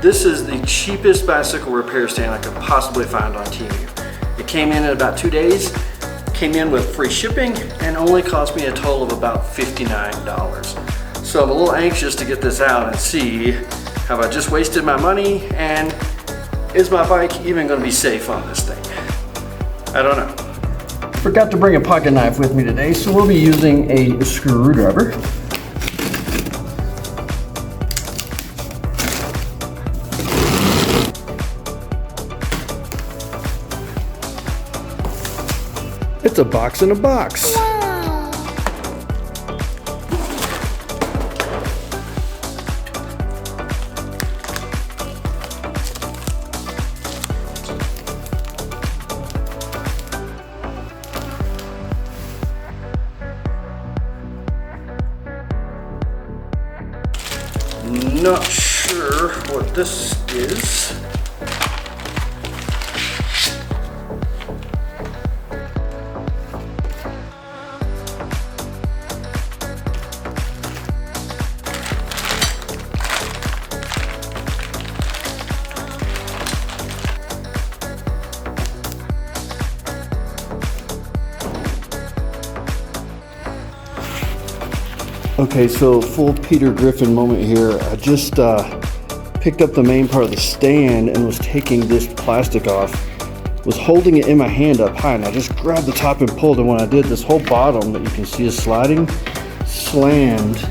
This is the cheapest bicycle repair stand I could possibly find on Temu. It came in about 2 days, came in with free shipping, and only cost me a total of about $59. So I'm a little anxious to get this out and see, have I just wasted my money, and is my bike even going to be safe on this thing? I don't know. Forgot to bring a pocket knife with me today, so we'll be using a screwdriver. It's a box in a box. Not sure what this is. Okay, so full Peter Griffin moment here. I just picked up the main part of the stand and was taking this plastic off. Was holding it in my hand up high, and I just grabbed the top and pulled, and when I did, this whole bottom that you can see is sliding, slammed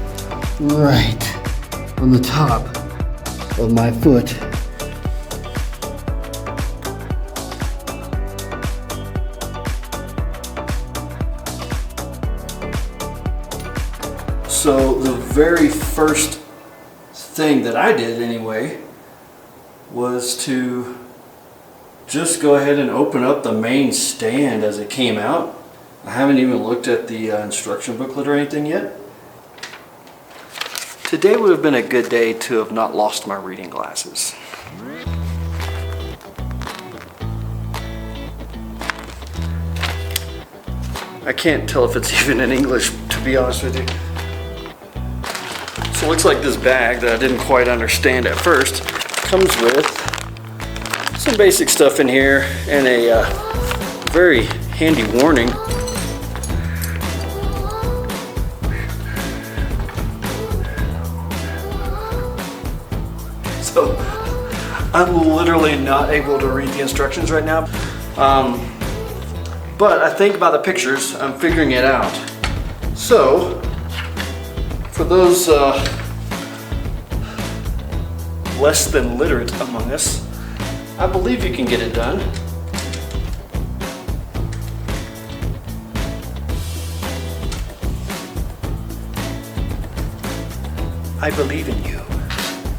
right on the top of my foot. So the very first thing that I did anyway was to just go ahead and open up the main stand as it came out. I haven't even looked at the instruction booklet or anything yet. Today would have been a good day to have not lost my reading glasses. I can't tell if it's even in English, to be honest with you. So it looks like this bag that I didn't quite understand at first comes with some basic stuff in here and a very handy warning. So I'm literally not able to read the instructions right now, but I think by the pictures I'm figuring it out. So for those less than literate among us, I believe you can get it done. I believe in you.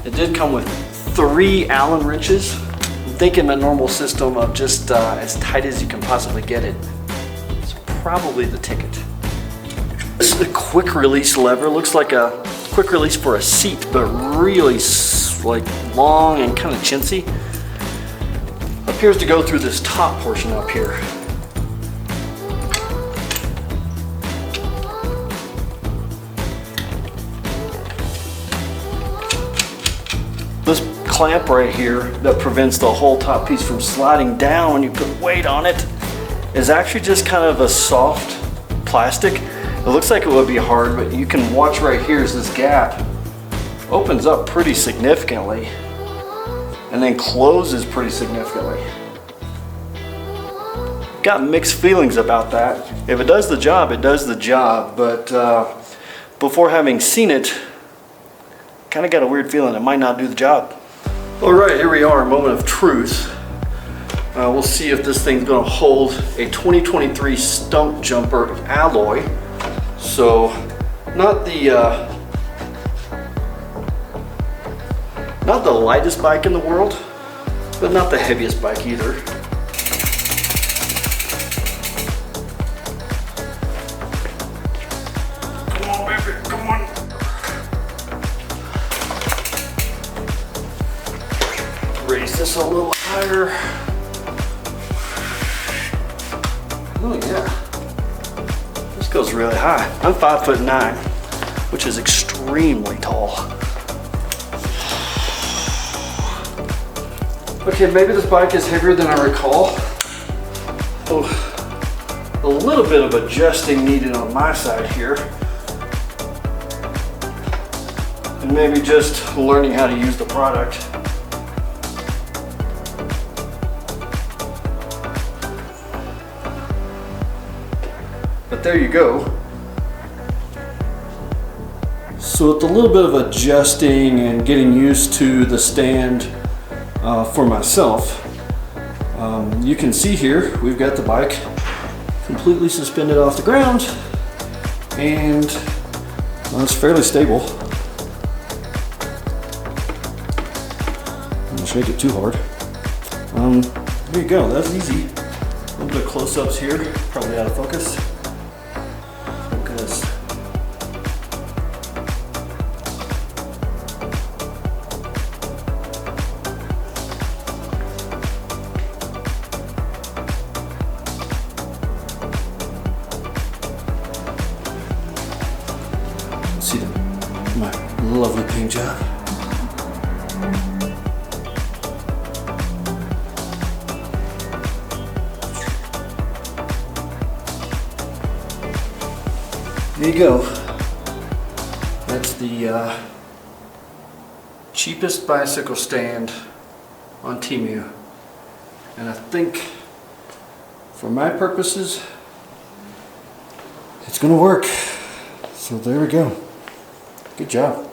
It did come with 3 Allen wrenches. I'm thinking the normal system of just as tight as you can possibly get it. It's probably the ticket. This is a quick release lever. Looks like a quick release for a seat, but really like long and kind of chintzy. Appears to go through this top portion up here. This clamp right here that prevents the whole top piece from sliding down when you put weight on it is actually just kind of a soft plastic. It looks like it would be hard, but you can watch right here as this gap opens up pretty significantly and then closes pretty significantly. Got mixed feelings about that. If it does the job, it does the job, but before having seen it, kind of got a weird feeling it might not do the job. All right, here we are, moment of truth. We'll see if this thing's gonna hold a 2023 Stump Jumper alloy. So, not the lightest bike in the world, but not the heaviest bike either. Come on, baby, come on. Raise this a little higher. Oh yeah, this goes really high. I'm 5'9", which is extremely tall. Okay, maybe this bike is heavier than I recall. Oh, a little bit of adjusting needed on my side here. And maybe just learning how to use the product. But there you go. So with a little bit of adjusting and getting used to the stand for myself, you can see here we've got the bike completely suspended off the ground, and well, it's fairly stable. I'm gonna shake it too hard. There you go, that's easy. A little bit of close-ups here, probably out of focus. Focus. See my lovely paint job. There you go. That's the cheapest bicycle stand on Temu. And I think for my purposes, it's gonna work. So there we go. Good job.